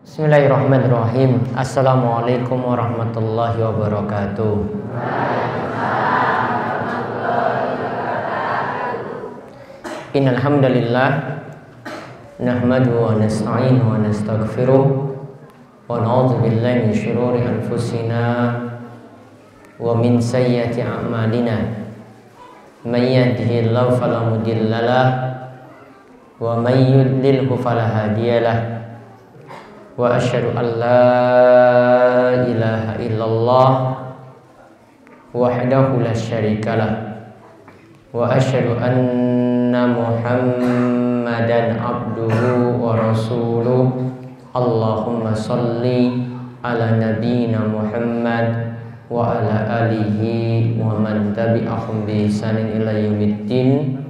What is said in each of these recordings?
Bismillahirrahmanirrahim. Assalamualaikum warahmatullahi wabarakatuh. Innal hamdalillah nahmaduhu wa nasta'inuhu wa nastaghfiruh wa na'udzu billahi min syururi anfusina wa min sayyiati a'malina. May yahdihillahu fala mudhillalah wa may yudlilhu fala hadiyalah. Wa asyhadu an la ilaha illallah wahdahu la syarikalah wa asyhadu anna Muhammadan abduhu wa rasuluh. Allahumma shalli ala nabiyyina Muhammad wa ala alihi wa man tabi'ahum bi ihsanin ila yaumiddin.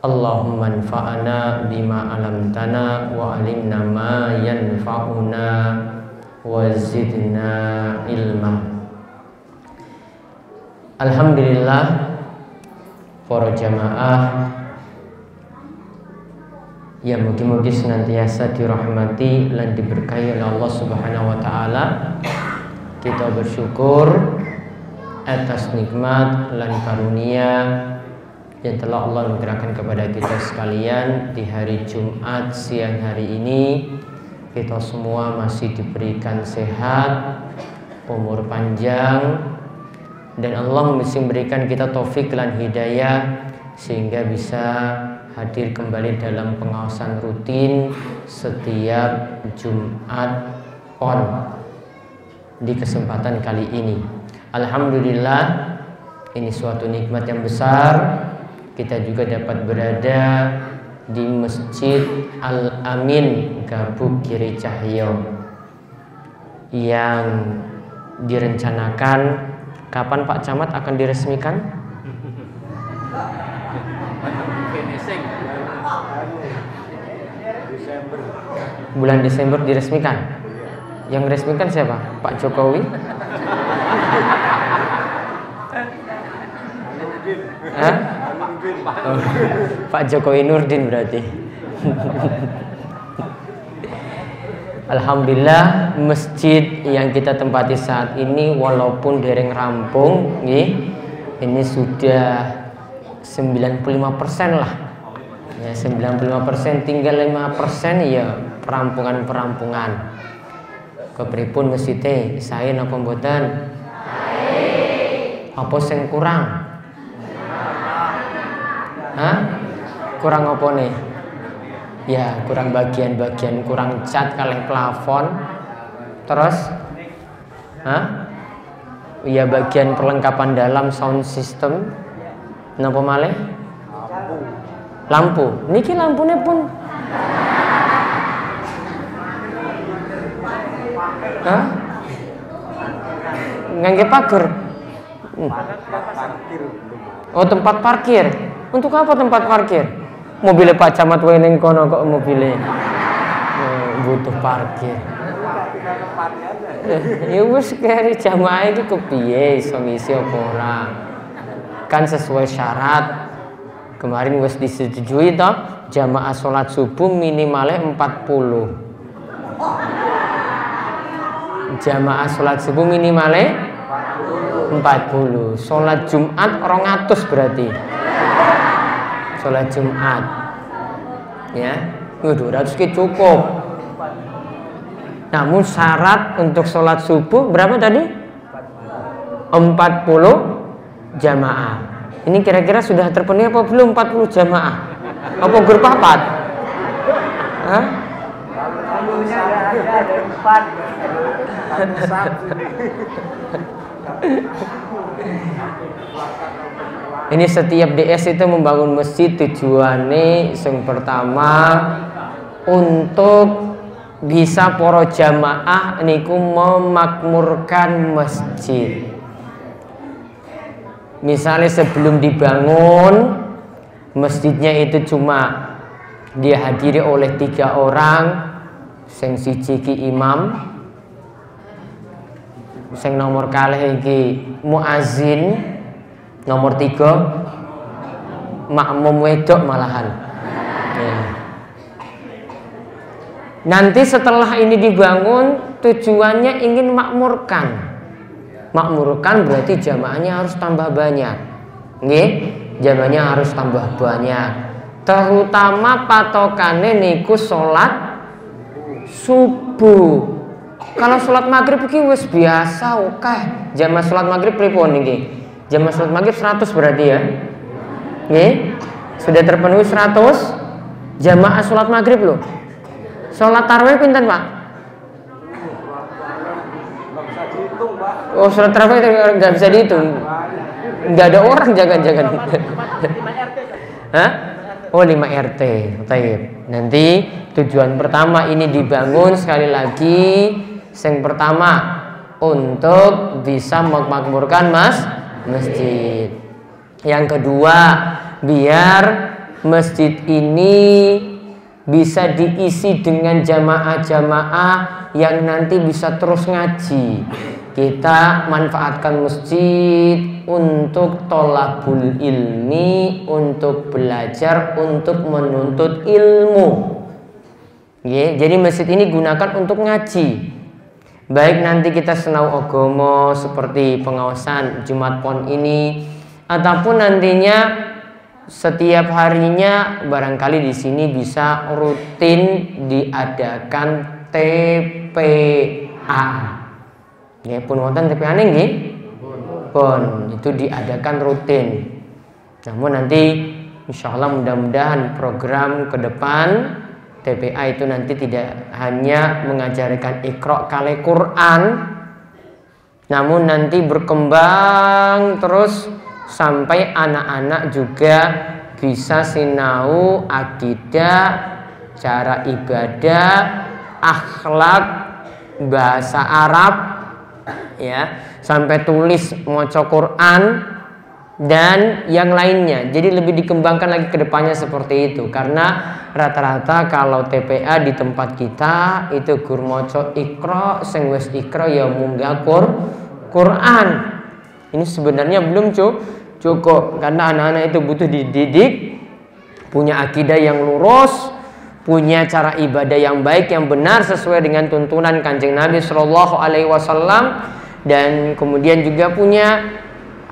Allahumma anfa'na bima 'allamtana wa 'allimna ma yanfa'una wa zidna ilma. Alhamdulillah para jamaah yang mugi-mugi senantiasa dirahmati lan diberkahi oleh Allah Subhanahu wa taala. Kita bersyukur atas nikmat lan karunia yang telah Allah anugerahkan kepada kita sekalian di hari Jumat siang hari ini. Kita semua masih diberikan sehat, umur panjang, dan Allah masih memberikan kita taufik dan hidayah sehingga bisa hadir kembali dalam pengawasan rutin setiap Jumat PON di kesempatan kali ini. Alhamdulillah, ini suatu nikmat yang besar. Kita juga dapat berada di Masjid Al-Amin Gabuk Kiri Cahyo yang direncanakan kapan Pak Camat akan diresmikan? Bulan Desember diresmikan. Yang resmikan siapa? Pak Jokowi? Hah? Oh, Pak Jokowi Nurdin berarti. Alhamdulillah, masjid yang kita tempati saat ini walaupun dereng rampung ini sudah 95% lah ya, 95%, tinggal 5% ya perampungan-perampungan. Kepripun masjidnya saya napa mboten? Apa sing kurang? Hah? Kurang apa nih? Ya, kurang bagian-bagian, kurang cat kaleng plafon. Terus? Hah? Ya, bagian perlengkapan dalam sound system. Napa malih? Lampu. Niki lampune pun. Hah? Ngangge pager. Oh, tempat parkir. Untuk apa tempat parkir? Mobilnya Pak Camat wae ning kono kok mobilnya butuh parkir. Ya wis kari jamaah iki kepiye iso ngisi apa ora? Kan sesuai syarat. Kemarin wis disetujui toh jamaah salat subuh minimalnya 40. Jamaah salat subuh minimalnya 40. Salat Jumat 200 berarti. Salat Jumat ya 200 ki cukup. Namun syarat untuk salat subuh berapa tadi? 40 jamaah. Ini kira-kira sudah terpenuhi apa belum 40 jamaah? Apa grup papat? Hah? Ini setiap DS itu membangun masjid tujuannya yang pertama untuk bisa para jamaah niku memakmurkan masjid. Misalnya sebelum dibangun masjidnya itu cuma dihadiri oleh 3 orang, sing siji ki imam, sing nomor kalih iki muazin, nomor 3 makmum wedok malahan. Ya. Nanti setelah ini dibangun tujuannya ingin makmurkan. Makmurkan berarti jamaahnya harus tambah banyak. Nggih, jamaahnya harus tambah banyak. Terutama patokannya niku sholat subuh. Kalau sholat maghrib iki wis biasa oke. Jamaah sholat maghrib pripun niki? Jamaah sholat maghrib 100 berarti ya. Nggih. Sudah terpenuhi 100 jamaah sholat maghrib loh. Sholat tarawih pinten, Pak? Oh, sholat tarawih nggak bisa dihitung. Nggak ada orang jangan-jangan. Hah? Oh, 5 RT. Baik. Nanti tujuan pertama ini dibangun sekali lagi. Yang pertama untuk bisa memakmurkan masjid. Yang kedua, biar masjid ini bisa diisi dengan jamaah-jamaah yang nanti bisa terus ngaji. Kita manfaatkan masjid untuk tolabul ilmi, untuk belajar, untuk menuntut ilmu. Jadi masjid ini gunakan untuk ngaji. Baik nanti kita senau agama seperti pengawasan Jumat Pon ini, ataupun nantinya setiap harinya barangkali di sini bisa rutin diadakan TPA. Ya pun wonten TPA nggih. Pun itu diadakan rutin. Namun nanti insya Allah mudah-mudahan program ke depan TPA itu nanti tidak hanya mengajarkan Iqra kali Quran, namun nanti berkembang terus sampai anak-anak juga bisa sinau akidah, cara ibadah, akhlak, bahasa Arab, ya, sampai tulis maca Quran dan yang lainnya. Jadi lebih dikembangkan lagi ke depannya seperti itu. Karena rata-rata kalau TPA di tempat kita itu gur maca Iqra, sing wis Iqra ya munggah Quran. Ini sebenarnya belum cukup karena anak-anak itu butuh dididik, punya akidah yang lurus, punya cara ibadah yang baik yang benar sesuai dengan tuntunan Kanjeng Nabi Shallallahu Alaihi Wasallam, dan kemudian juga punya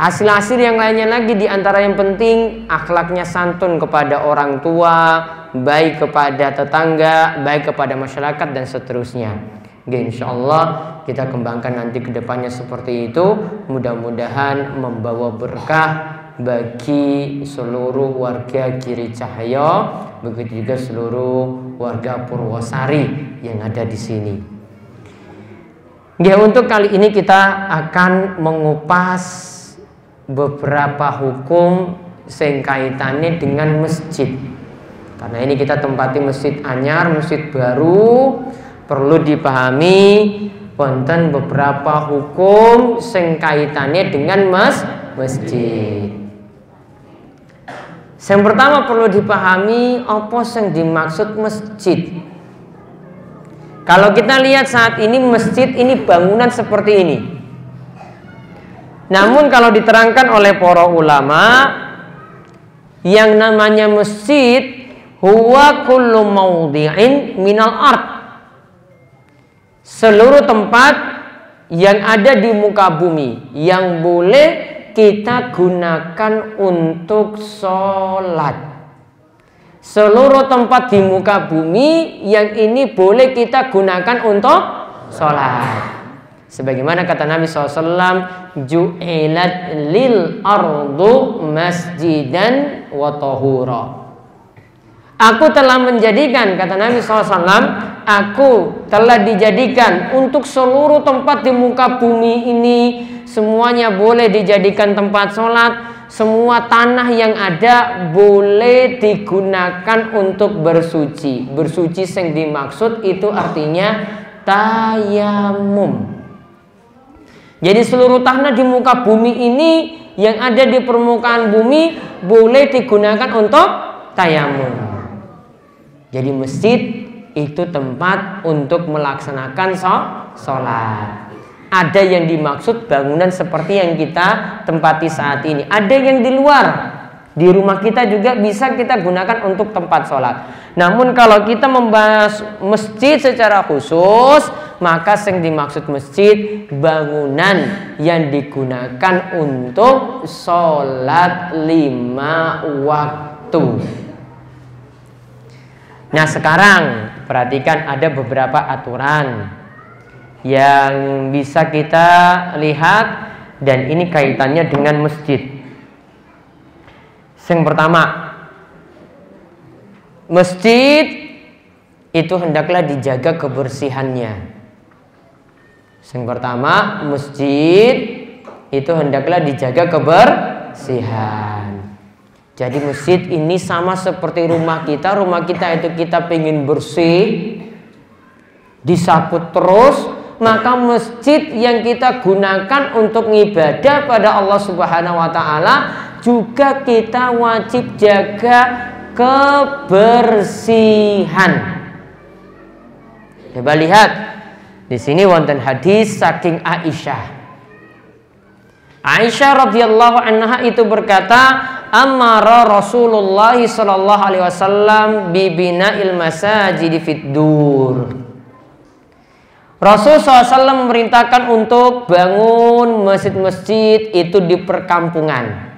hasil-hasil yang lainnya lagi. Di antara yang penting akhlaknya santun kepada orang tua, baik kepada tetangga, baik kepada masyarakat dan seterusnya. Insya Allah kita kembangkan nanti ke depannya seperti itu. Mudah-mudahan membawa berkah bagi seluruh warga Giri Cahaya, begitu juga seluruh warga Purwosari yang ada di sini. Untuk kali ini kita akan mengupas beberapa hukum sing kaitannya dengan masjid. Karena ini kita tempati masjid anyar, masjid baru, perlu dipahami wonten beberapa hukum sing kaitannya dengan masjid. Yang pertama perlu dipahami apa sing dimaksud masjid. Kalau kita lihat saat ini masjid ini bangunan seperti ini. Namun kalau diterangkan oleh para ulama, yang namanya masjid huwa kullu maudhi'in minal ard. Seluruh tempat yang ada di muka bumi yang boleh kita gunakan untuk sholat. Seluruh tempat di muka bumi yang ini boleh kita gunakan untuk sholat. Sebagaimana kata Nabi SAW, ju'ilat lil ardu masjidan wa tahura. Aku telah menjadikan, kata Nabi SAW, aku telah dijadikan untuk seluruh tempat di muka bumi ini, semuanya boleh dijadikan tempat sholat. Semua tanah yang ada boleh digunakan untuk bersuci. Bersuci yang dimaksud itu artinya tayamum. Jadi seluruh tanah di muka bumi ini yang ada di permukaan bumi boleh digunakan untuk tayamum. Jadi masjid itu tempat untuk melaksanakan sholat. Ada yang dimaksud bangunan seperti yang kita tempati saat ini. Ada yang di luar. Di rumah kita juga bisa kita gunakan untuk tempat sholat. Namun kalau kita membahas masjid secara khusus, maka yang dimaksud masjid bangunan yang digunakan untuk sholat 5 waktu. Nah sekarang perhatikan ada beberapa aturan yang bisa kita lihat dan ini kaitannya dengan masjid. Yang pertama, masjid itu hendaklah dijaga kebersihannya. Yang pertama, masjid itu hendaklah dijaga kebersihan. Jadi masjid ini sama seperti rumah kita. Rumah kita itu kita pengen bersih, disapu terus, maka masjid yang kita gunakan untuk ibadah pada Allah Subhanahu wa taala juga kita wajib jaga kebersihan. Coba lihat di sini wonten hadis saking Aisyah. Aisyah radhiyallahu anha itu berkata, amara Rasulullah sallallahu alaihi wasallam bi bina'il masajid fid dur. Rasul SAW memerintahkan untuk bangun masjid-masjid itu di perkampungan.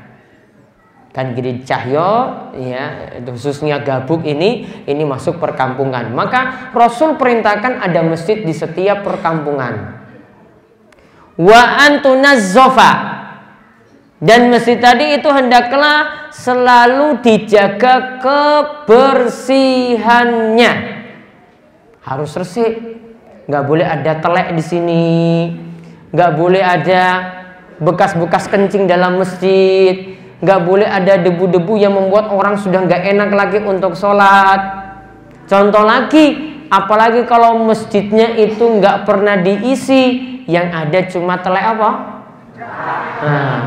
Kan Giri Cahyo ya, khususnya Gabuk ini masuk perkampungan. Maka Rasul perintahkan ada masjid di setiap perkampungan. Wa antunazzofa, dan masjid tadi itu hendaklah selalu dijaga kebersihannya. Harus bersih. Nggak boleh ada telek di sini, nggak boleh ada bekas-bekas kencing dalam masjid, nggak boleh ada debu-debu yang membuat orang sudah nggak enak lagi untuk sholat. Contoh lagi, apalagi kalau masjidnya itu nggak pernah diisi, yang ada cuma telek apa? Nah,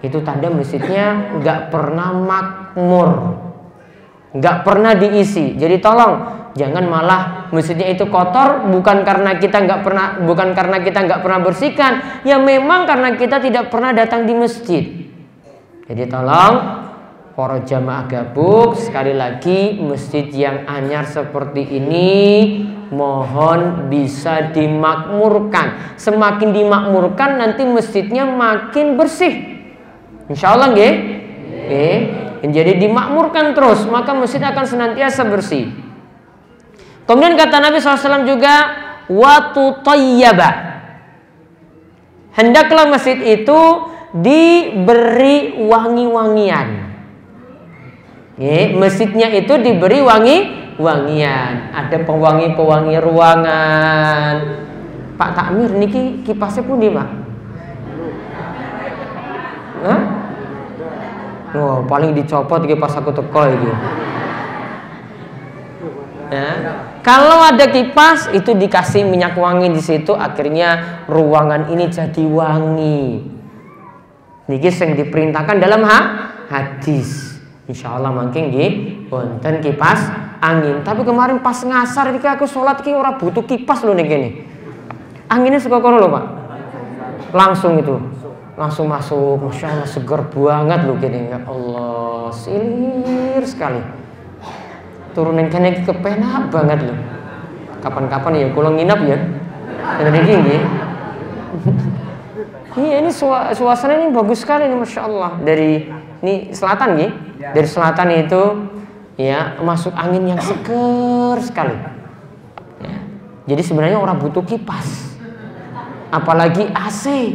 itu tanda masjidnya nggak pernah makmur, nggak pernah diisi. Jadi tolong jangan malah masjidnya itu kotor bukan karena kita nggak pernah bersihkan, ya memang karena kita tidak pernah datang di masjid. Jadi tolong para jamaah Gabuk, sekali lagi masjid yang anyar seperti ini mohon bisa dimakmurkan. Semakin dimakmurkan nanti masjidnya makin bersih. Insyaallah nggih. Jadi dimakmurkan terus maka masjid akan senantiasa bersih. Kemudian kata Nabi SAW juga watu tayyaba, hendaklah masjid itu diberi wangi-wangian. Masjidnya itu diberi wangi-wangian. Ada pewangi-pewangi ruangan. Pak Takmir niki kipasnya pun di Pak? Hah? Oh, paling dicopot kipas aku teko iki. Ya. Kalau ada kipas itu dikasih minyak wangi di situ, akhirnya ruangan ini jadi wangi. Niki sing diperintahkan dalam hadis. Insyaallah mangke nggih wonten kipas angin. Tapi kemarin pas ngasar iki aku sholat iki ora butuh kipas lho niki nih. Anginnya suka kono lho Pak. Langsung masuk. Masya Allah seger banget lho gini. Ya Allah silir sekali. Turunin kene kepenak banget loh. Kapan-kapan ya kalau nginap ya. Dan ini iya ini suasana ini bagus sekali nih Masya Allah. Dari ini selatan nih. Dari selatan itu ya masuk angin yang seger sekali. Ya. Jadi sebenarnya orang butuh kipas. Apalagi AC.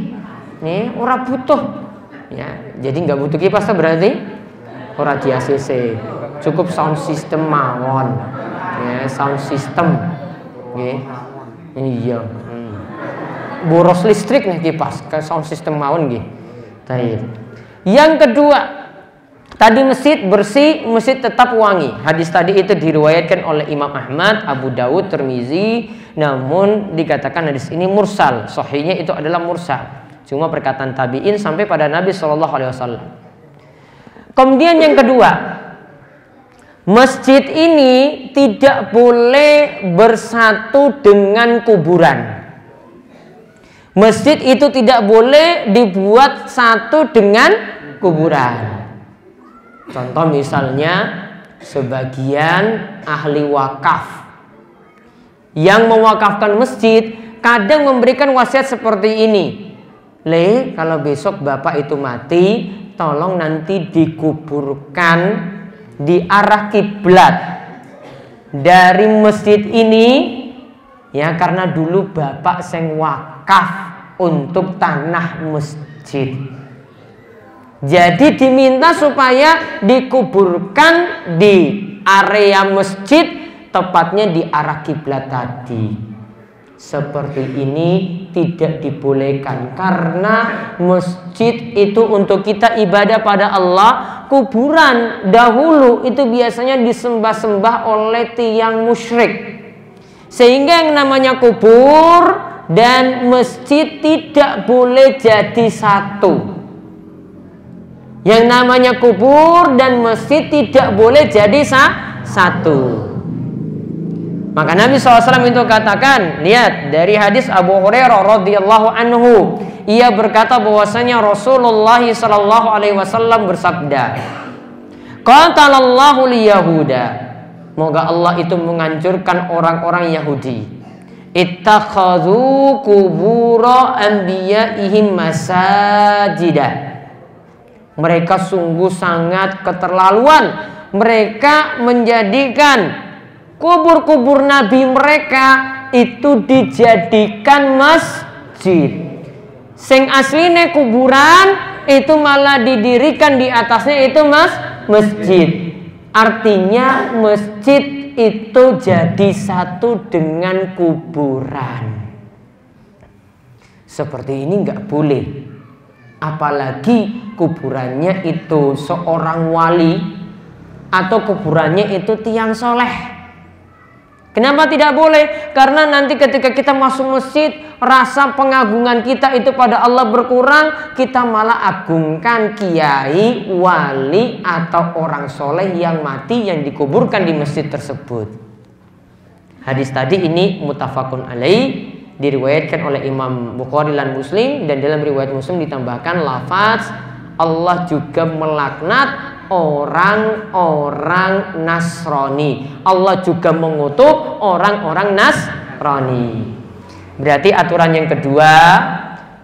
Nih orang butuh. Ya, jadi nggak butuh kipas berarti orang di ACC. Cukup sound system mawon, ya sound system, iya, boros listrik nih kipas, ke sound system mawon Yang kedua, tadi masjid bersih, masjid tetap wangi. Hadis tadi itu diriwayatkan oleh Imam Ahmad, Abu Dawud, Tirmizi, namun dikatakan hadis ini mursal. Sahihnya itu adalah mursal, cuma perkataan tabi'in sampai pada Nabi SAW. Kemudian yang kedua, masjid ini tidak boleh bersatu dengan kuburan. Masjid itu tidak boleh dibuat satu dengan kuburan. Contoh misalnya sebagian ahli wakaf yang mewakafkan masjid kadang memberikan wasiat seperti ini. Kalau besok bapak itu mati, tolong nanti dikuburkan di arah kiblat dari masjid ini, ya, karena dulu bapak sing wakaf untuk tanah masjid. Jadi diminta supaya dikuburkan di area masjid, tepatnya di arah kiblat tadi. Seperti ini tidak dibolehkan karena masjid itu untuk kita ibadah pada Allah. Kuburan dahulu itu biasanya disembah-sembah oleh tiang musyrik, sehingga yang namanya kubur dan masjid tidak boleh jadi satu. Yang namanya kubur dan masjid tidak boleh jadi satu. Maka Nabi SAW itu katakan, lihat dari hadis Abu Hurairah radhiyallahu anhu, ia berkata bahwasanya Rasulullah SAW bersabda, qatalallahu liyahuda, moga Allah itu menganjurkan orang-orang Yahudi, ittakhadhu qubura anbiya'ihim masajida. Mereka sungguh sangat keterlaluan, mereka menjadikan kubur-kubur nabi mereka itu dijadikan masjid. Sing asline kuburan itu malah didirikan di atasnya itu masjid. Artinya masjid itu jadi satu dengan kuburan. Seperti ini nggak boleh. Apalagi kuburannya itu seorang wali atau kuburannya itu tiang soleh. Kenapa tidak boleh? Karena nanti ketika kita masuk masjid, rasa pengagungan kita itu pada Allah berkurang, kita malah agungkan kiai, wali, atau orang soleh yang mati yang dikuburkan di masjid tersebut. Hadis tadi ini muttafaqun alaih, diriwayatkan oleh Imam Bukhari dan Muslim, dan dalam riwayat Muslim ditambahkan lafaz Allah juga melaknat orang-orang Nasrani. Allah juga mengutuk orang-orang Nasrani. Berarti aturan yang kedua,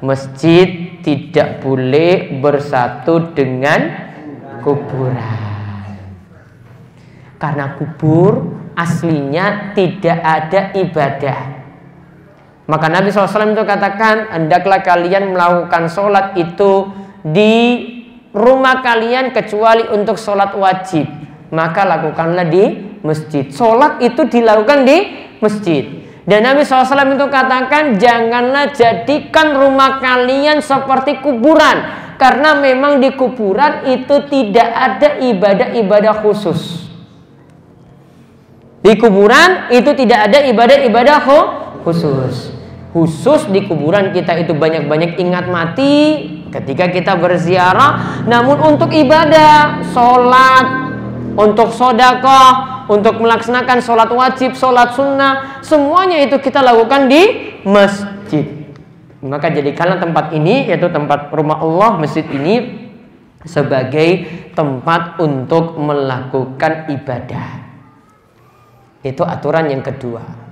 masjid tidak boleh bersatu dengan kuburan. Karena kubur aslinya tidak ada ibadah. Maka Nabi SAW itu katakan, hendaklah kalian melakukan sholat itu di rumah kalian kecuali untuk sholat wajib, maka lakukanlah di masjid. Sholat itu dilakukan di masjid. Dan Nabi SAW itu katakan, janganlah jadikan rumah kalian seperti kuburan, karena memang di kuburan itu tidak ada ibadah-ibadah khusus. Di kuburan itu tidak ada ibadah-ibadah khusus. Khusus di kuburan kita itu banyak-banyak ingat mati ketika kita berziarah, namun untuk ibadah, sholat, untuk sedekah, untuk melaksanakan sholat wajib, sholat sunnah, semuanya itu kita lakukan di masjid. Maka jadikanlah tempat ini, yaitu tempat rumah Allah, masjid ini, sebagai tempat untuk melakukan ibadah. Itu aturan yang kedua.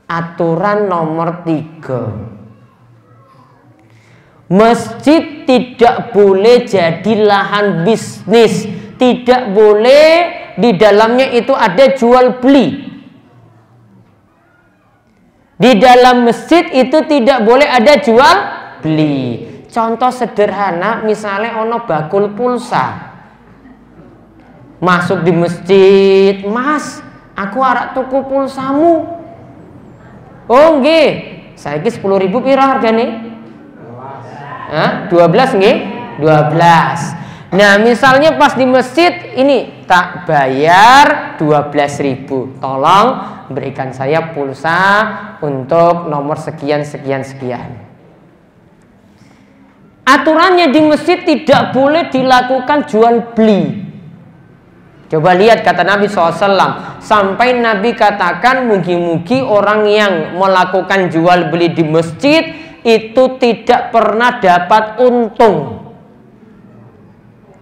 Aturan nomor 3, masjid tidak boleh jadi lahan bisnis, tidak boleh di dalamnya itu ada jual beli. Di dalam masjid itu tidak boleh ada jual beli. Contoh sederhana, misalnya ono bakul pulsa, masuk di masjid, Mas, aku arek tuku pulsamu. Oh nggih, saiki 10.000 pira hargane? 12 nggih? 12. Nah, misalnya pas di masjid ini tak bayar 12.000. Tolong berikan saya pulsa untuk nomor sekian sekian sekian. Aturannya di masjid tidak boleh dilakukan jual beli. Coba lihat kata Nabi SAW, sampai Nabi katakan mugi-mugi orang yang melakukan jual beli di masjid itu tidak pernah dapat untung.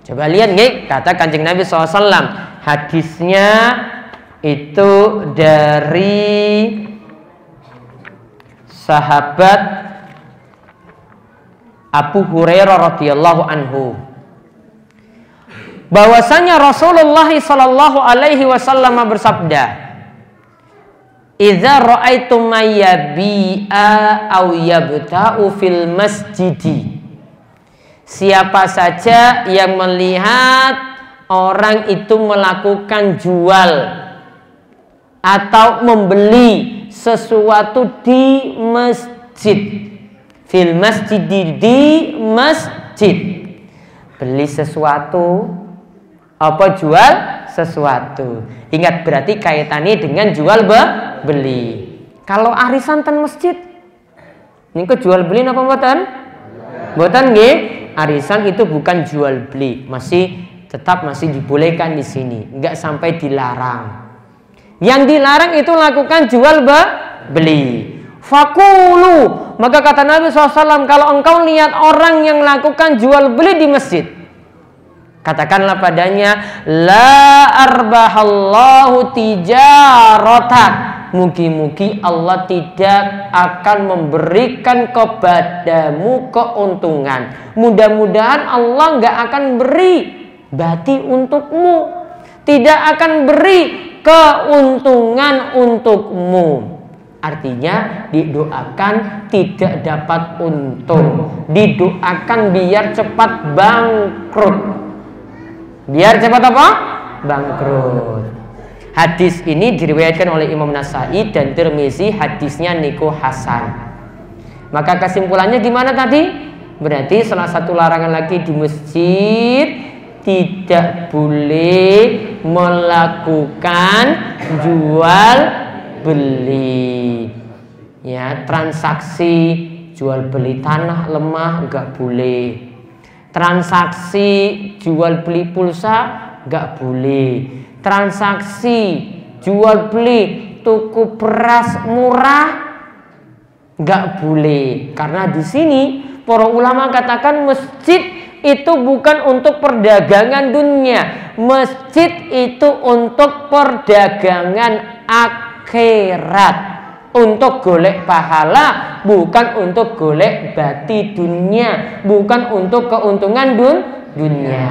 Coba lihat nggih, kata Kanjeng Nabi SAW. Hadisnya itu dari sahabat Abu Hurairah radhiyallahu anhu, bahwasanya Rasulullah sallallahu alaihi wasallam bersabda, "Idza ra'aitum may yabi'a aw yabta'u fil masjidi." Siapa saja yang melihat orang itu melakukan jual atau membeli sesuatu di masjid, fil masjid, di masjid, beli sesuatu apa jual sesuatu. Ingat, berarti kaitannya dengan jual beli. Kalau arisan ten masjid niku jual beli napa mboten? Mboten nggih. Arisan itu bukan jual beli, tetap masih dibolehkan di sini, enggak sampai dilarang. Yang dilarang itu lakukan jual beli. Fakulu, maka kata Nabi SAW, kalau engkau lihat orang yang lakukan jual beli di masjid, katakanlah padanya, la arbahallahu tijaratan. Mugi-mugi Allah tidak akan memberikan kepadamu keuntungan. Mudah-mudahan Allah nggak akan beri bati untukmu, tidak akan beri keuntungan untukmu. Artinya didoakan tidak dapat untung, didoakan biar cepat bangkrut. Biar cepat apa? Bangkrut. Hadis ini diriwayatkan oleh Imam Nasai dan Tirmizi, hadisnya niku hasan. Maka kesimpulannya gimana tadi? Berarti salah satu larangan lagi di masjid, tidak boleh melakukan jual beli. Ya, transaksi jual beli tanah lemah enggak boleh. Transaksi jual beli pulsa enggak boleh. Transaksi jual beli tuku beras murah nggak boleh, karena di sini para ulama katakan masjid itu bukan untuk perdagangan dunia, masjid itu untuk perdagangan akhirat, untuk golek pahala, bukan untuk golek bati dunia, bukan untuk keuntungan dunia.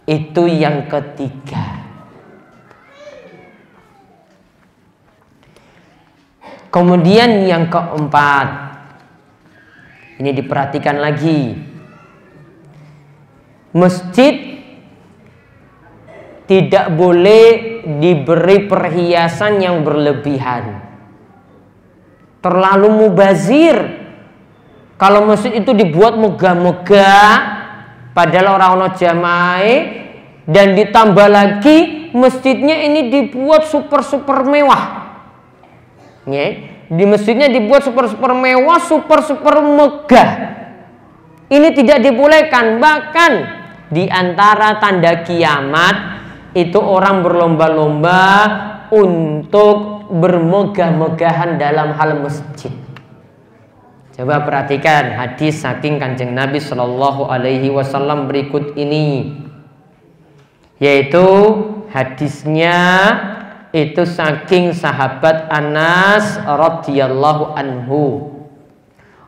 Itu yang ketiga. Kemudian yang keempat, ini diperhatikan lagi. Masjid tidak boleh diberi perhiasan yang berlebihan, terlalu mubazir. Kalau masjid itu dibuat megah-megah, padahal orang-orang jamaah, dan ditambah lagi masjidnya ini dibuat super mewah. Di masjidnya dibuat super mewah, super megah. Ini tidak dibolehkan. Bahkan di antara tanda kiamat itu orang berlomba-lomba untuk bermegah-megahan dalam hal masjid. Coba perhatikan hadis saking Kanjeng Nabi Shallallahu Alaihi Wasallam berikut ini, yaitu hadisnya itu saking sahabat Anas radhiyallahu anhu.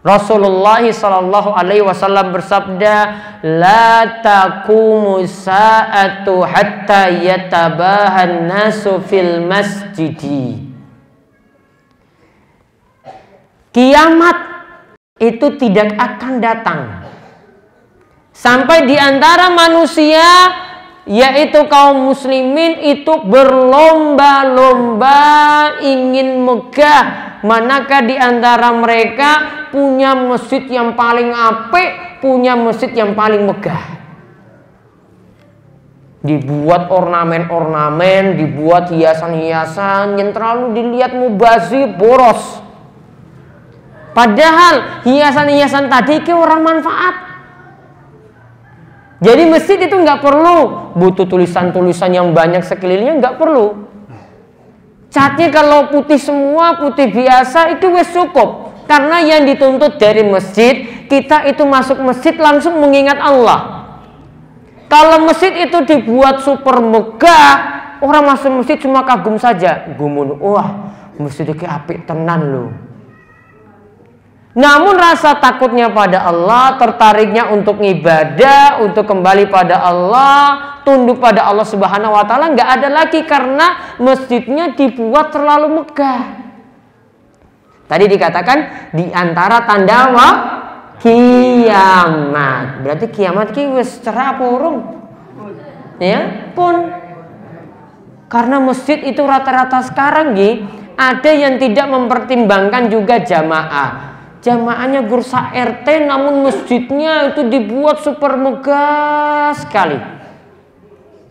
Rasulullah Shallallahu Alaihi Wasallam bersabda, la taqumu sa'atu hatta yatabahan nasu fil masjidi. Kiamat itu tidak akan datang sampai di antara manusia, yaitu kaum muslimin, itu berlomba-lomba ingin megah. Manakah di antara mereka punya masjid yang paling apik, punya masjid yang paling megah. Dibuat ornamen-ornamen, dibuat hiasan-hiasan yang terlalu dilihat mubazir, boros. Padahal hiasan-hiasan tadi ke orang manfaat. Jadi masjid itu nggak perlu butuh tulisan-tulisan yang banyak sekelilingnya, nggak perlu. Catnya kalau putih semua, putih biasa, itu wes cukup. Karena yang dituntut dari masjid, kita itu masuk masjid langsung mengingat Allah. Kalau masjid itu dibuat super megah, orang masuk masjid cuma kagum saja. Gumun, wah masjid iki apik tenan loh. Namun rasa takutnya pada Allah, tertariknya untuk ibadah, untuk kembali pada Allah, tunduk pada Allah Subhanahu wa taala nggak ada lagi karena masjidnya dibuat terlalu megah. Tadi dikatakan di antara tanda kiamat. Berarti kiamat ki wis cerah apa urung? Ya, pun. Karena masjid itu rata-rata sekarang ada yang tidak mempertimbangkan juga jamaah. Jamaahnya gursa RT namun masjidnya itu dibuat super megah sekali.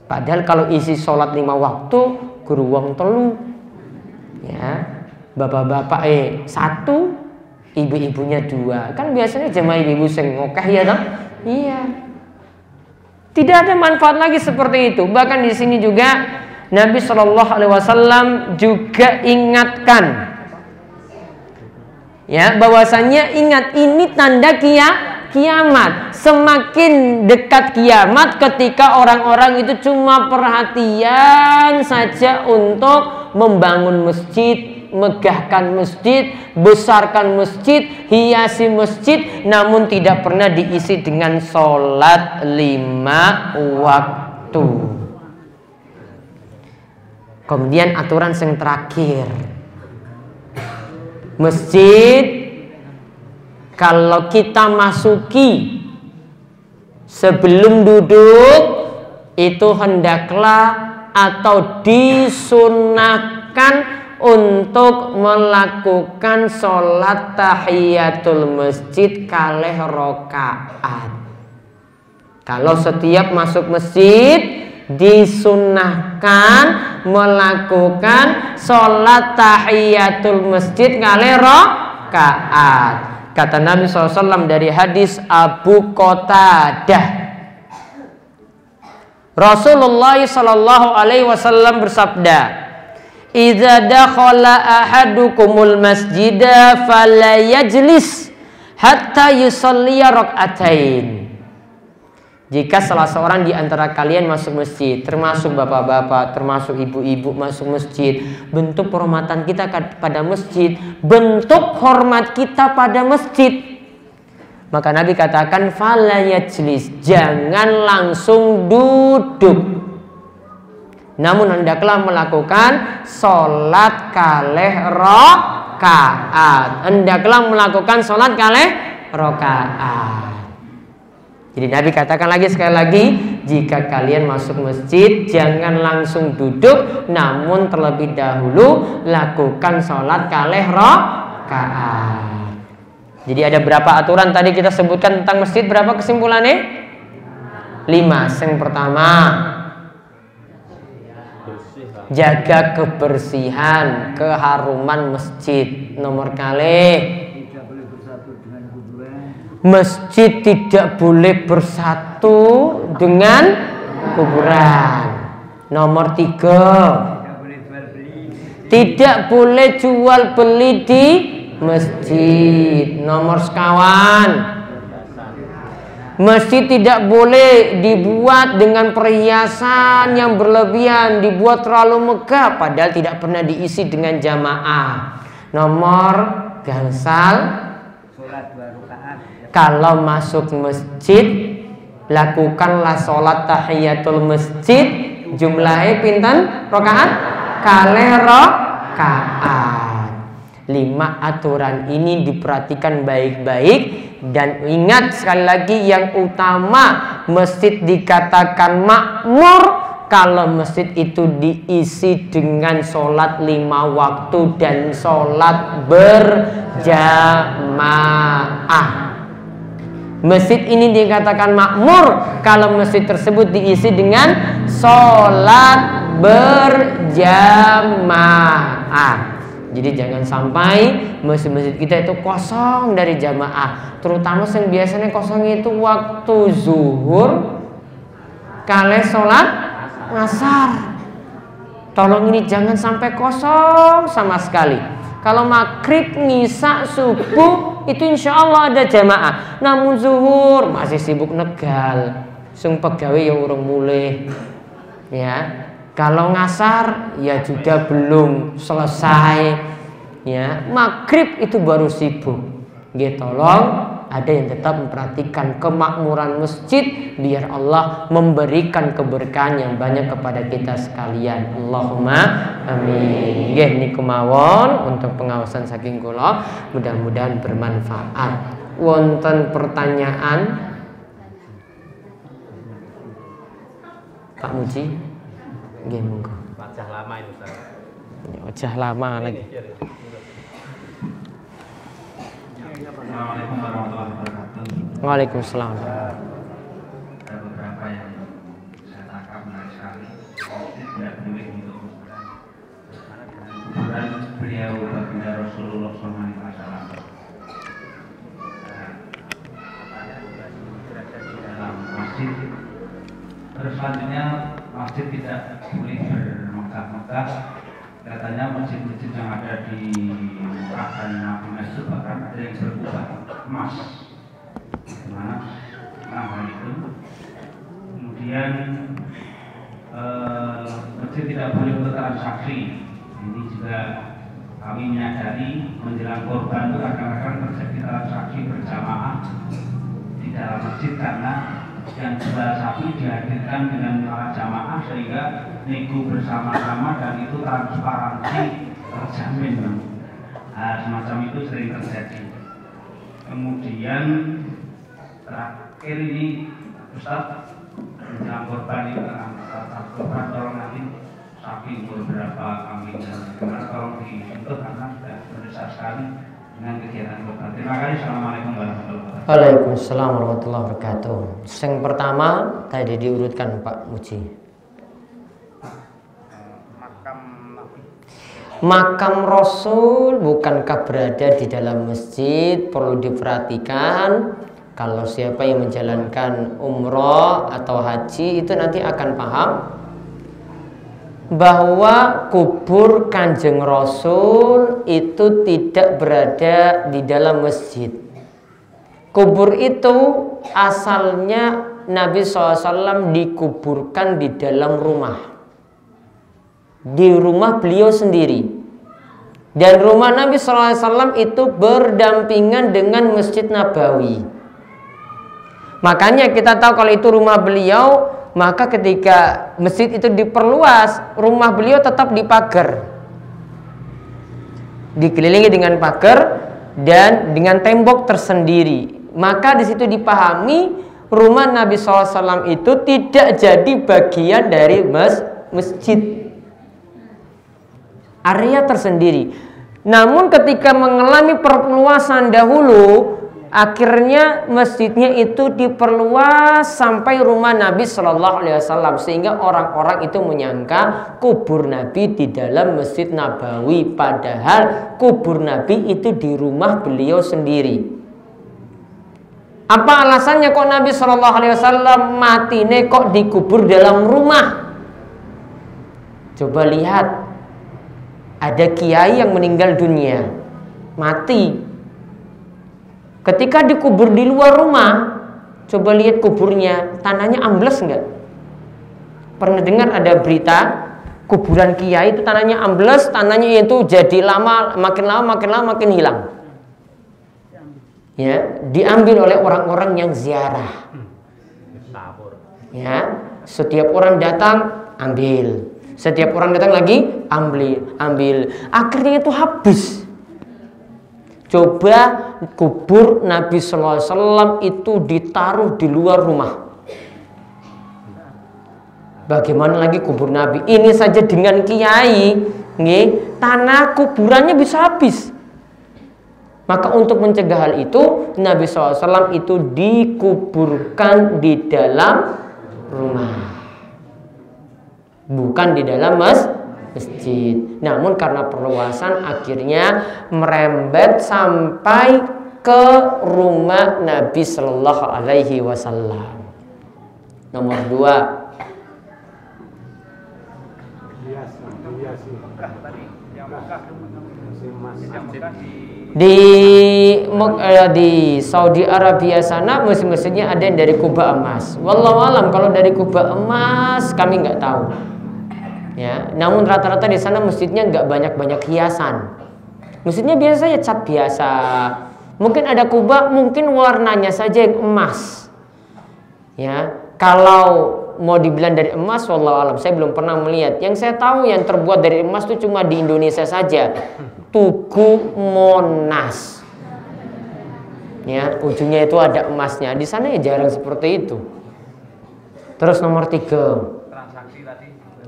Padahal kalau isi sholat 5 waktu guru wong telu, ya bapak-bapak 1, ibu-ibunya 2. Kan biasanya jamaah ibu-ibu sing ngokeh ya toh? Iya. Tidak ada manfaat lagi seperti itu. Bahkan di sini juga Nabi Shallallahu Alaihi Wasallam juga ingatkan. Ya, bahwasanya ingat ini tanda kiamat. Semakin dekat kiamat ketika orang-orang itu cuma perhatian saja untuk membangun masjid, megahkan masjid, besarkan masjid, hiasi masjid, namun tidak pernah diisi dengan sholat 5 waktu. Kemudian aturan yang terakhir, masjid kalau kita masuki sebelum duduk itu hendaklah atau disunahkan untuk melakukan sholat tahiyatul masjid kalih rakaat. Kalau setiap masuk masjid disunahkan melakukan sholat tahiyatul masjid kalih rakaat. Kata Nabi SAW dari hadis Abu Qatadah, Rasulullah SAW bersabda, "Idza dakhala ahadukumul masjida fala yajlis hatta yusalliya rak'atain." Jika salah seorang di antara kalian masuk masjid, termasuk bapak-bapak, termasuk ibu-ibu masuk masjid, bentuk penghormatan kita pada masjid, bentuk hormat kita pada masjid. Maka Nabi katakan, fala yajlis, jangan langsung duduk. Namun hendaklah melakukan sholat kalih rakaat. Hendaklah melakukan sholat kalih rakaat. Jadi Nabi katakan lagi sekali lagi, jika kalian masuk masjid jangan langsung duduk, namun terlebih dahulu lakukan sholat kalih rakaat. Jadi ada berapa aturan tadi kita sebutkan tentang masjid? Berapa kesimpulannya? 5. Yang pertama, jaga kebersihan, keharuman masjid. Nomor kali, masjid tidak boleh bersatu dengan kuburan. Nomor 3, tidak boleh jual beli di masjid. Nomor sekawan, masjid tidak boleh dibuat dengan perhiasan yang berlebihan, dibuat terlalu megah padahal tidak pernah diisi dengan jamaah. Nomor gangsal, kalau masuk masjid lakukanlah sholat tahiyatul masjid, jumlahnya pinten rakaat? Kalih rakaat. 5 aturan ini diperhatikan baik-baik. Dan ingat sekali lagi, yang utama masjid dikatakan makmur kalau masjid itu diisi dengan sholat 5 waktu dan sholat berjamaah. Masjid ini dikatakan makmur kalau masjid tersebut diisi dengan sholat berjamaah. Jadi jangan sampai masjid-masjid kita itu kosong dari jamaah. Terutama yang biasanya kosong itu waktu zuhur kali sholat ngasar. Tolong ini jangan sampai kosong sama sekali. Kalau maghrib, ngisa, subuh itu insya Allah ada jamaah. Namun zuhur masih sibuk negal, sing pegawe ya urung mulih. Ya. Kalau ngasar ya juga belum selesai. Ya, maghrib itu baru sibuk. Nggih, tolong ada yang tetap memperhatikan kemakmuran masjid biar Allah memberikan keberkahan yang banyak kepada kita sekalian. Allahumma amin. Nggih niku mawon untuk pengawasan saking kula, mudah-mudahan bermanfaat. Wonten pertanyaan? Pak Muji? Nggih monggo. Wajah lama itu Ustaz. Ya, wajah lama lagi. Assalamualaikum warahmatullahi wabarakatuh. Waalaikumsalam. Ada beberapa yang saya tangkap menarik sekali. Tidak boleh untuk kuburan beliau baginda Rasulullah SAW. Dalam masjid. Terus selanjutnya masjid tidak boleh bermegah-megah. Katanya masjid-masjid yang ada di Mekah dan Madinah itu bahkan ada yang berubah emas. Bagaimana hal itu? Kemudian masjid tidak boleh bertransaksi. Ini juga kami menyadari menjelang korban itu kadang-kadang terjadi transaksi berjamaah di dalam masjid karena yang jual sapi dihadirkan dengan para jamaah sehingga nego bersama-sama dan itu transparansi terjamin. Semacam itu sering terjadi. Kemudian terakhir ini Ustaz menjelang korban ini korban tolong nanti sapi umur berapa, kambing dan bagaimana tolong disentuh karena sudah mendesak sekali dengan kegiatan korban. Terima kasih. Assalamualaikum warahmatullahi wabarakatuh. Waalaikumsalam warahmatullahi wabarakatuh. Yang pertama tadi diurutkan Pak Muji. Makam Rasul bukankah berada di dalam masjid? Perlu diperhatikan. Kalau siapa yang menjalankan umroh atau haji itu nanti akan paham bahwa kubur Kanjeng Rasul itu tidak berada di dalam masjid. Kubur itu asalnya Nabi SAW dikuburkan di dalam rumah, di rumah beliau sendiri. Dan rumah Nabi SAW itu berdampingan dengan Masjid Nabawi. Makanya kita tahu kalau itu rumah beliau, maka ketika masjid itu diperluas, rumah beliau tetap dipagar, dikelilingi dengan pagar dan dengan tembok tersendiri. Maka di situ dipahami rumah Nabi SAW itu tidak jadi bagian dari masjid, area tersendiri. Namun ketika mengalami perluasan dahulu, akhirnya masjidnya itu diperluas sampai rumah Nabi Shallallahu Alaihi Wasallam, sehingga orang-orang itu menyangka kubur Nabi di dalam Masjid Nabawi, padahal kubur Nabi itu di rumah beliau sendiri. Apa alasannya kok Nabi Shallallahu Alaihi Wasallam matine kok dikubur dalam rumah? Coba lihat, ada kiai yang meninggal dunia, mati. Ketika dikubur di luar rumah, coba lihat kuburnya, tanahnya ambles enggak? Pernah dengar ada berita kuburan kiai itu tanahnya ambles, tanahnya itu jadi makin lama makin hilang. Ya, diambil oleh orang-orang yang ziarah. Ya, setiap orang datang ambil, setiap orang datang lagi ambil. Akhirnya itu habis. Coba kubur Nabi Sallallahu Alaihi Wasallam itu ditaruh di luar rumah. Bagaimana lagi kubur Nabi? Ini saja dengan kiai, tanah kuburannya bisa habis. Maka untuk mencegah hal itu, Nabi SAW itu dikuburkan di dalam rumah, bukan di dalam masjid. Namun karena perluasan akhirnya merembet sampai ke rumah Nabi Sallallahu Alaihi Wasallam. Nomor 2, Di Saudi Arabia sana masjid-masjidnya ada yang dari kubah emas. Wallahu alam, kalau dari kubah emas kami nggak tahu. Ya, namun rata-rata di sana masjidnya nggak banyak-banyak hiasan. Masjidnya biasa saja, cat biasa. Mungkin ada kubah, mungkin warnanya saja yang emas. Ya, kalau mau dibilang dari emas, wallahu alam, saya belum pernah melihat. Yang saya tahu yang terbuat dari emas itu cuma di Indonesia saja. Tugu Monas. Ya, ujungnya itu ada emasnya. Di sana ya jarang seperti itu. Terus nomor 3,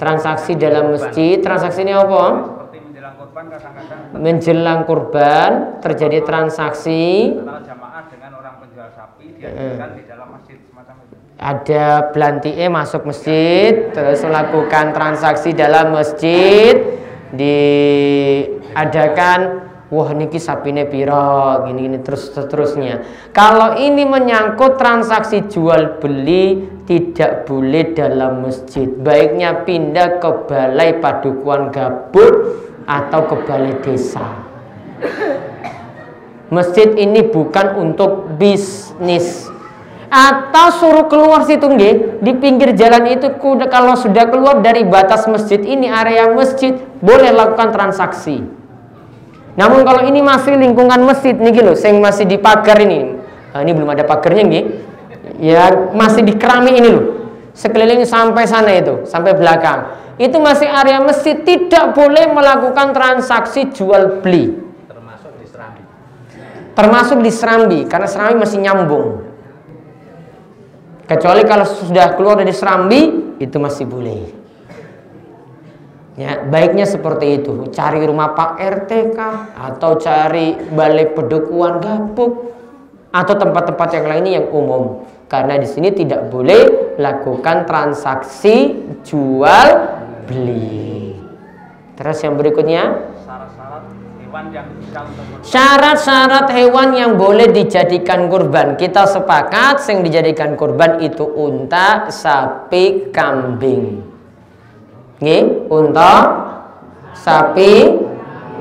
transaksi dalam masjid. Transaksi ini apa? Seperti menjelang kurban, kadang-kadang menjelang kurban terjadi transaksi antara jamaah dengan orang penjual sapi diadakan di dalam masjid semacam itu. Ada belantie masuk masjid, terus melakukan transaksi dalam masjid, diadakan, wah niki sapine piro, gini terus seterusnya. Kalau ini menyangkut transaksi jual beli, tidak boleh dalam masjid. Baiknya pindah ke balai padukuhan gabut atau ke balai desa. Masjid ini bukan untuk bisnis. Atau suruh keluar situ nggih, di pinggir jalan itu kalau sudah keluar dari batas masjid ini, area masjid, boleh lakukan transaksi. Namun kalau ini masih lingkungan masjid nih lho, sing masih di pagar ini. Nah, ini belum ada pagarnya nggih. Ya, masih di keramik ini loh. Sekeliling sampai sana itu, sampai belakang. Itu masih area masjid, tidak boleh melakukan transaksi jual beli. Termasuk di Serambi. Termasuk di Serambi, karena Serambi masih nyambung. Kecuali kalau sudah keluar dari Serambi, itu masih boleh. Ya, baiknya seperti itu. Cari rumah Pak RT kah, atau cari balai padukuhan gabuk, atau tempat-tempat yang lainnya yang umum. Karena di sini tidak boleh lakukan transaksi jual beli. Terus yang berikutnya, syarat-syarat hewan yang boleh dijadikan kurban. Kita sepakat yang dijadikan kurban itu unta, sapi, kambing. Nggih, unta, sapi,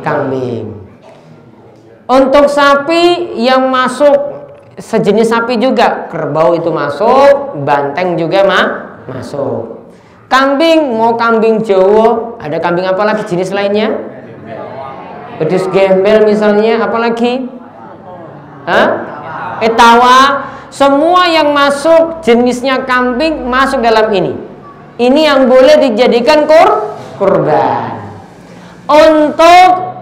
kambing. Untuk sapi yang masuk sejenis sapi juga, kerbau itu masuk, banteng juga masuk. Kambing, mau kambing Jawa, ada kambing apa lagi jenis lainnya? Wedhus gembel misalnya, apalagi? Etawa. Semua yang masuk jenisnya kambing masuk dalam ini. Ini yang boleh dijadikan kurban. Untuk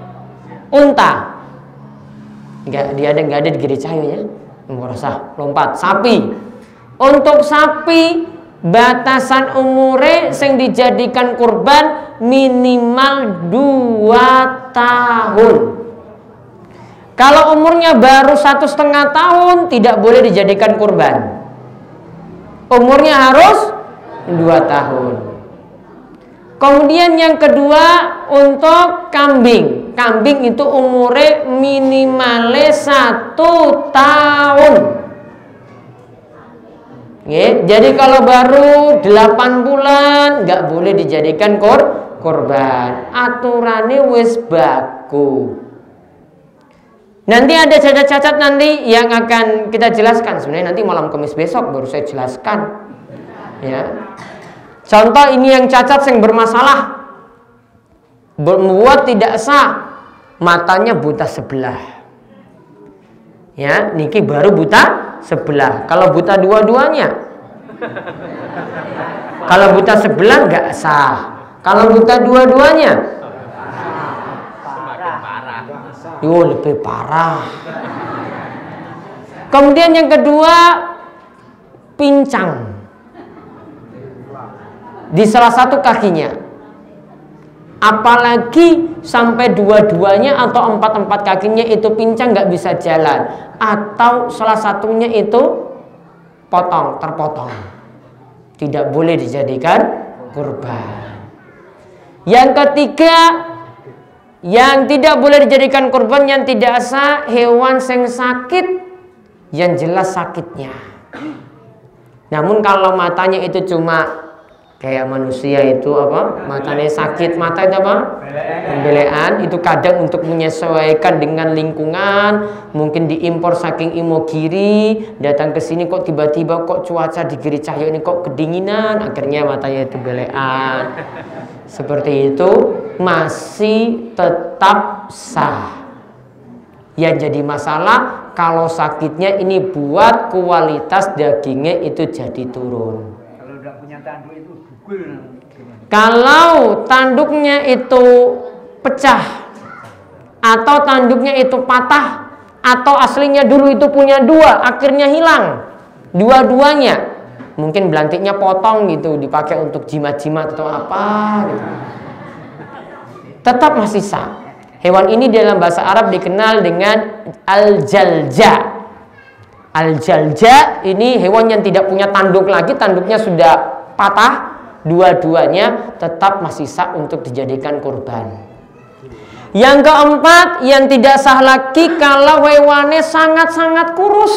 unta, nggak ada di gereja ya. Merasa lompat. Sapi. Untuk sapi, batasan umure sing dijadikan kurban minimal 2 tahun. Kalau umurnya baru 1,5 tahun, tidak boleh dijadikan kurban. Umurnya harus 2 tahun. Kemudian yang kedua, untuk kambing. Kambing itu umurnya minimalnya 1 tahun. Jadi kalau baru 8 bulan nggak boleh dijadikan kurban. Aturannya wis baku. Nanti ada cacat-cacat nanti yang akan kita jelaskan. Sebenarnya nanti malam Kamis besok baru saya jelaskan. Ya. Contoh ini yang cacat yang bermasalah, membuat tidak sah, matanya buta sebelah. Ya, niki baru buta sebelah. Kalau buta dua-duanya, kalau buta sebelah nggak sah. Kalau buta dua-duanya, lebih parah. Kemudian yang kedua, pincang di salah satu kakinya. Apalagi sampai dua-duanya atau empat kakinya itu pincang, nggak bisa jalan, atau salah satunya itu terpotong, tidak boleh dijadikan kurban. Yang ketiga, yang tidak boleh dijadikan kurban, yang tidak sah, hewan yang sakit, yang jelas sakitnya. Namun kalau matanya itu cuma Kayak manusia itu apa? Matanya sakit, mata itu apa? Pembelean. Itu kadang untuk menyesuaikan dengan lingkungan, mungkin diimpor saking Imogiri, datang ke sini kok tiba-tiba kok cuaca di Giri Cahyo ini kok kedinginan, akhirnya matanya itu belean. Seperti itu masih tetap sah. Yang jadi masalah kalau sakitnya ini buat kualitas dagingnya itu jadi turun. Kalau udah punya tanduk itu bugul. Kalau tanduknya itu pecah atau tanduknya itu patah atau aslinya dulu itu punya dua, akhirnya hilang dua-duanya, mungkin belantiknya potong gitu dipakai untuk jimat-jimat atau apa gitu, tetap masih sah. Hewan ini dalam bahasa Arab dikenal dengan al-jalja. Al-jalja ini hewan yang tidak punya tanduk lagi, tanduknya sudah patah, dua-duanya tetap masih sah untuk dijadikan kurban. Yang keempat, yang tidak sah lagi kalau hewannya sangat-sangat kurus.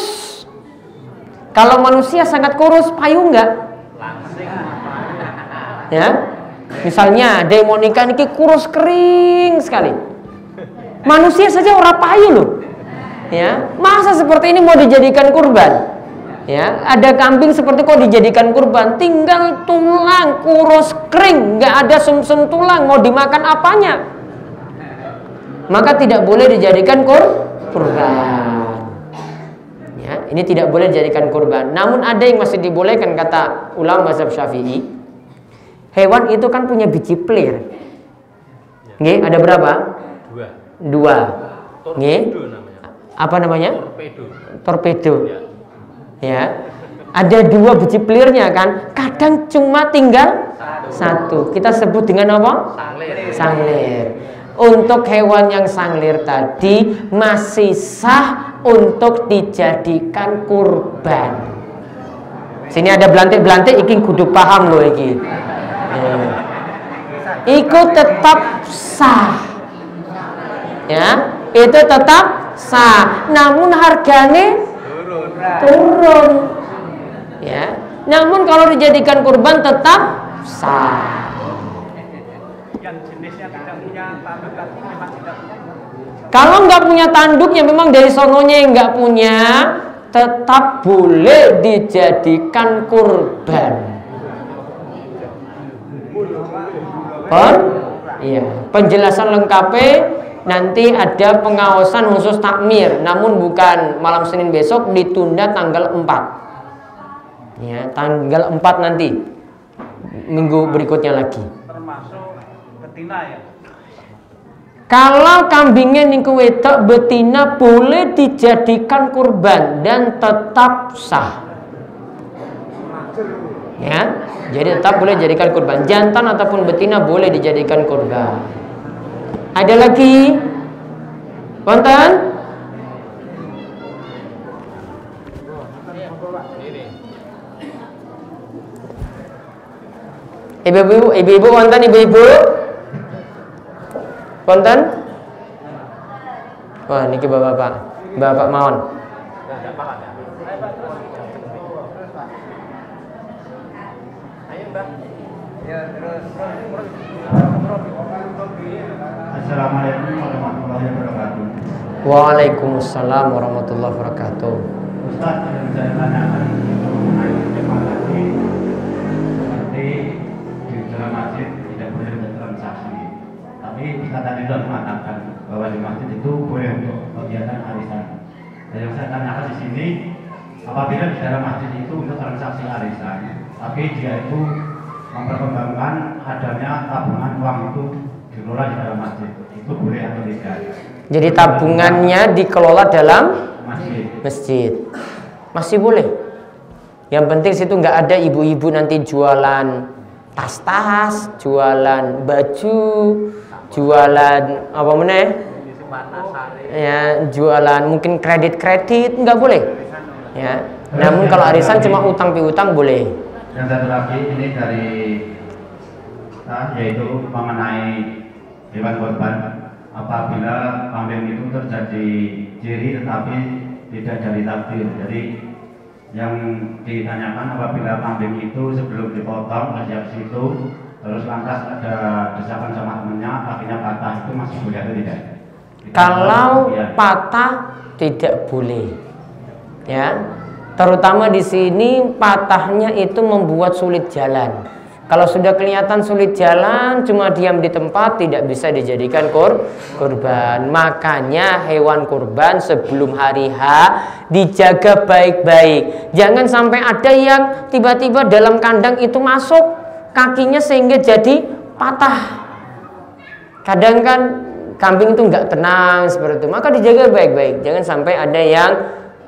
Kalau manusia sangat kurus, payu enggak? Ya, misalnya demonika ini kurus kering sekali. Manusia saja orang payu loh. Ya, masa seperti ini mau dijadikan kurban? Ya, ada kambing seperti kok dijadikan kurban, tinggal tulang kurus kering, nggak ada sumsum tulang, mau dimakan apanya? Maka tidak boleh dijadikan kurban. Ya, ini tidak boleh dijadikan kurban. Namun ada yang masih dibolehkan kata ulama mazhab Syafi'i. Hewan itu kan punya biji pelir. Nggih, ada berapa? Dua. Nggih. Apa namanya? Torpedo. Ya. Ada dua biji pelirnya kan. Kadang cuma tinggal satu. Kita sebut dengan apa? Sanglir. Untuk hewan yang sanglir tadi masih sah untuk dijadikan kurban. Sini ada belantik-belantik iki kudu paham loh iki. Iku tetap sah. Ya, itu tetap sah. Namun harganya turun. Ya. Namun kalau dijadikan kurban tetap sah. Yang jenisnya tidak punya tanduk tapi memang tidak punya. Kalau nggak punya tanduknya, memang dari sononya yang nggak punya, tetap boleh dijadikan kurban. Iya. Penjelasan lengkapnya nanti ada pengawasan khusus takmir, namun bukan malam Senin besok, ditunda tanggal 4. Ya, tanggal 4 nanti. Minggu berikutnya lagi. Termasuk betina ya. Kalau kambingnya niku wedok betina boleh dijadikan kurban dan tetap sah. Ya, jadi tetap boleh dijadikan kurban. Jantan ataupun betina boleh dijadikan kurban. Ada lagi? Wonten? Ibu-ibu wonten ibu-ibu? Wonten? Wah, niki bapak-bapak. Bapak mawon. Assalamualaikum warahmatullahi wabarakatuh. Waalaikumsalam warahmatullahi wabarakatuh. Ustaz, yang saya tanyakan itu mengenai tema tadi, seperti di dalam masjid tidak boleh bertransaksi. Tapi Ustaz tadi sudah mengatakan bahwa di masjid itu boleh untuk kegiatan arisan. Dan yang saya tanyakan di sini, apabila di dalam masjid itu untuk transaksi arisan, tapi dia itu memperkembangkan adanya tabungan uang itu dikelola di dalam masjid, itu boleh atau tidak? Jadi tabungannya dikelola dalam masjid. Masih boleh. Yang penting situ nggak ada ibu-ibu nanti jualan tas-tas, jualan baju, jualan apa meneh? Ya, jualan mungkin kredit-kredit nggak boleh. Ya. Namun kalau arisan cuma utang piutang boleh. Yang satu lagi ini dari yaitu mengenai hewan korban. Apabila kambing itu terjadi ciri tetapi tidak dari takdir, jadi yang ditanyakan apabila kambing itu sebelum dipotong ajak situ terus lantas ada desakan sama temennya akhirnya patah, itu masih boleh atau tidak? Kalau patah tidak boleh, ya. Terutama di sini patahnya itu membuat sulit jalan. Kalau sudah kelihatan sulit jalan, cuma diam di tempat, tidak bisa dijadikan kurban. Makanya hewan kurban sebelum hari H dijaga baik-baik. Jangan sampai ada yang tiba-tiba dalam kandang itu masuk kakinya sehingga jadi patah. Kadang kan kambing itu nggak tenang seperti itu, maka dijaga baik-baik. Jangan sampai ada yang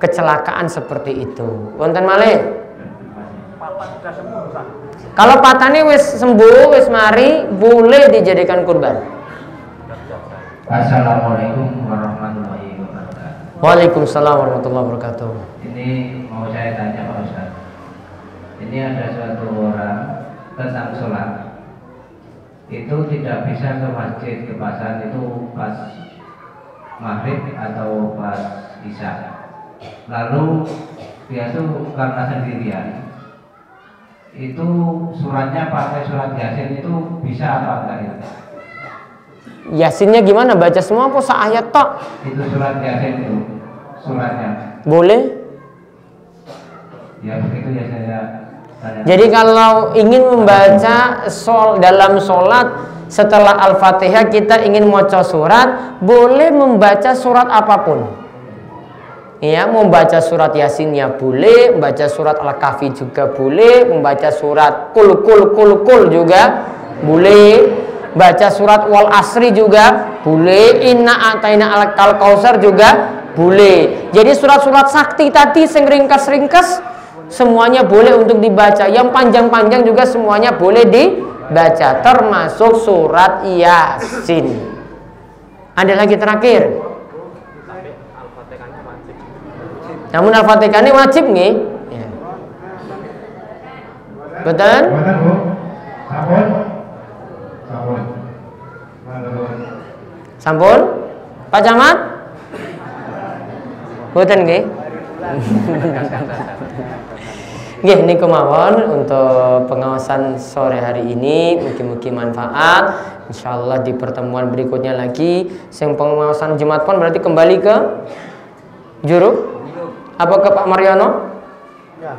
kecelakaan seperti itu. Wonten malih. Kalau patahnya wis sembuh, wis mari, boleh dijadikan kurban. Assalamualaikum warahmatullahi wabarakatuh. Waalaikumsalam warahmatullahi wabarakatuh. Ini mau saya tanya Pak Ustaz. Ini ada suatu orang tentang sholat itu tidak bisa ke masjid, ke pasar itu pas maghrib atau pas isya. Lalu dia tuh karena sendirian, itu suratnya pakai surat Yasin itu bisa apa enggak itu? Yasinnya gimana? Baca semua apa seayat tok? Itu surat Yasin itu suratnya. Boleh. Ya begitu ya saya tanya. Jadi kalau ingin membaca dalam sholat setelah Al-Fatihah kita ingin maca surat, boleh membaca surat apapun. Ya, membaca surat Yasinnya boleh, membaca surat Al-Kahfi juga boleh, membaca surat Kul juga boleh, baca surat Wal Asri juga boleh, Inna Ataina Al-Kausar juga boleh. Jadi surat-surat sakti tadi sing ringkas-ringkas semuanya boleh untuk dibaca. Yang panjang-panjang juga semuanya boleh dibaca, termasuk surat Yasin. Ada lagi terakhir. Namun Al-Fatihah ini wajib nih. Ya. Betul? Betul, Bu. Sampun. Sampun. Sampun? Pak Camat? Betul nggih? Nggih niku mawon untuk pengawasan sore hari ini, mugi-mugi manfaat. Insyaallah di pertemuan berikutnya lagi sing pengawasan Jumat pon berarti kembali ke Juruk. Apa ke Pak Mariono? Ya.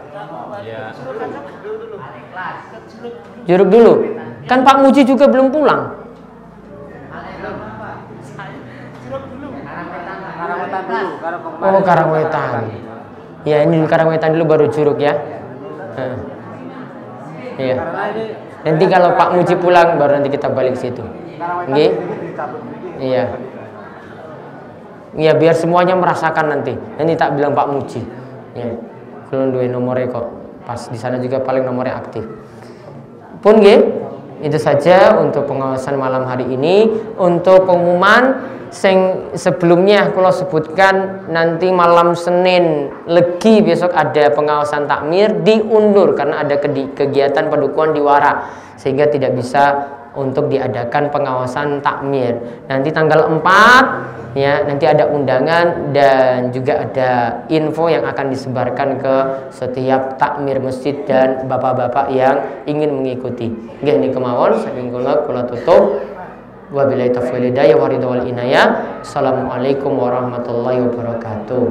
Juruk dulu. Kan Pak Muji juga belum pulang. Oh, Karangwetan. Ya, ini Karangwetan dulu baru Juruk ya. Iya. Nanti kalau Pak Muji pulang baru nanti kita balik situ. Nggih? Iya. Ya biar semuanya merasakan nanti. Nanti tak bilang Pak Muji. Ya. Kalau duwe nomornya kok. Pas di sana juga paling nomornya aktif. Pun nggih, itu saja untuk pengawasan malam hari ini. Untuk pengumuman sing sebelumnya kalau sebutkan nanti malam Senin Legi besok ada pengawasan takmir diundur karena ada kegiatan padukuhan di Wara sehingga tidak bisa untuk diadakan pengawasan takmir. Nanti tanggal 4 ya, nanti ada undangan dan juga ada info yang akan disebarkan ke setiap takmir masjid dan bapak-bapak yang ingin mengikuti. Nggih niki kemawon saking kula tutup. Wabillahi taufiq wal hidayah wa ridha wal inayah. Assalamualaikum warahmatullahi wabarakatuh.